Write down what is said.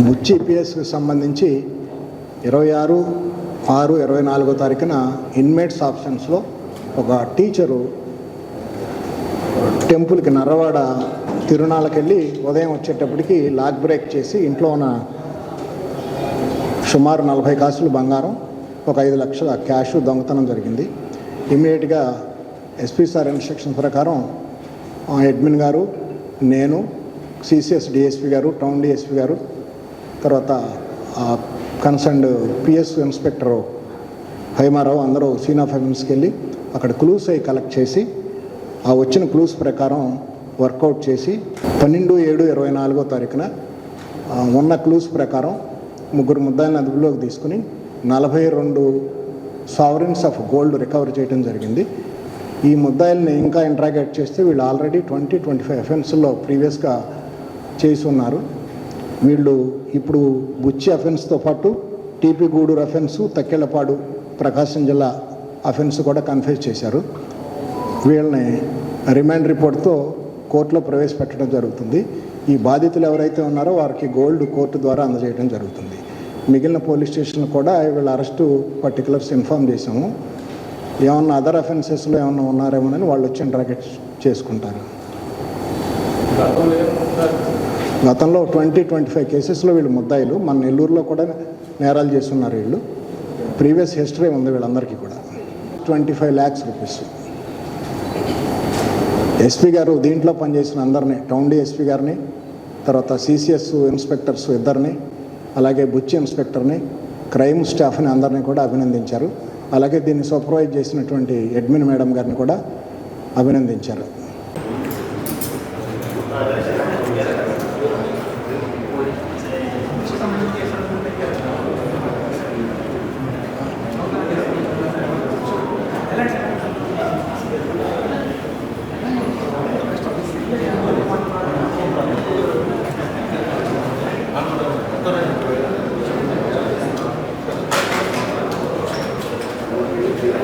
బుచ్చి పిఎస్కి సంబంధించి 26/6/24 ఇన్మేట్స్ ఆప్షన్స్లో ఒక టీచరు టెంపుల్కి నర్రవాడ తిరునాళ్ళకి వెళ్ళి ఉదయం వచ్చేటప్పటికి లాక్ బ్రేక్ చేసి ఇంట్లో ఉన్న సుమారు 40 కాసులు బంగారం, ఒక 5 లక్షల క్యాష్ దొంగతనం జరిగింది. ఇమ్మీడియట్గా ఎస్పీ సార్ ఇన్స్ట్రక్షన్ ప్రకారం అడ్మిన్ గారు, నేను, సిసిఎస్ డిఎస్పీ గారు, టౌన్ డిఎస్పీ గారు, తర్వాత కన్సర్న్డ్ పిఎస్ ఇన్స్పెక్టర్ హైమారావు అందరూ సీన్ ఆఫ్ ఎవిడెన్స్కి వెళ్ళి అక్కడ క్లూస్ అయి కలెక్ట్ చేసి ఆ వచ్చిన క్లూస్ ప్రకారం వర్కౌట్ చేసి 12/7/24 ఉన్న క్లూస్ ప్రకారం 3 ముద్దాయిలను అదుపులోకి తీసుకుని 42 సావరెన్స్ ఆఫ్ గోల్డ్ రికవర్ చేయడం జరిగింది. ఈ ముద్దాయిల్ని ఇంకా ఇంట్రాగేట్ చేస్తే వీళ్ళు ఆల్రెడీ 20-25 అఫెన్స్లో ప్రీవియస్గా చేసి ఉన్నారు. వీళ్ళు ఇప్పుడు బుచ్చి అఫెన్స్తో పాటు టీపీ గూడూరు అఫెన్సు, తక్కెళ్ళపాడు ప్రకాశం జిల్లా అఫెన్స్ కూడా కన్ఫెస్ చేశారు. వీళ్ళని రిమాండ్ రిపోర్ట్తో కోర్టులో ప్రవేశపెట్టడం జరుగుతుంది. ఈ బాధితులు ఎవరైతే ఉన్నారో వారికి గోల్డ్ కోర్టు ద్వారా అందజేయడం జరుగుతుంది. మిగిలిన పోలీస్ స్టేషన్లు కూడా వీళ్ళ అరెస్టు పర్టికులర్స్ ఇన్ఫామ్ చేశాము. ఏమన్నా అదర్ అఫెన్సెస్లో ఏమన్నా ఉన్నారేమోనని వాళ్ళు వచ్చి ఇంట్రాగేట్ చేసుకుంటారు. గతంలో 20-25 కేసెస్లో వీళ్ళు ముద్దాయిలు. మన నెల్లూరులో కూడా నేరాలు చేస్తున్నారు. వీళ్ళు ప్రీవియస్ హిస్టరీ ఉంది వీళ్ళందరికీ కూడా. 25 lakhs రూపీస్. ఎస్పీ గారు దీంట్లో పనిచేసిన అందరినీ, టౌన్ డిఎస్పీ గారిని, తర్వాత సిసిఎస్ ఇన్స్పెక్టర్స్ ఇద్దరిని, అలాగే బుచ్చి ఇన్స్పెక్టర్ని, క్రైమ్ స్టాఫ్ని అందరినీ కూడా అభినందించారు. అలాగే దీన్ని సూపర్వైజ్ చేసినటువంటి అడ్మిన్ మేడం గారిని కూడా అభినందించారు.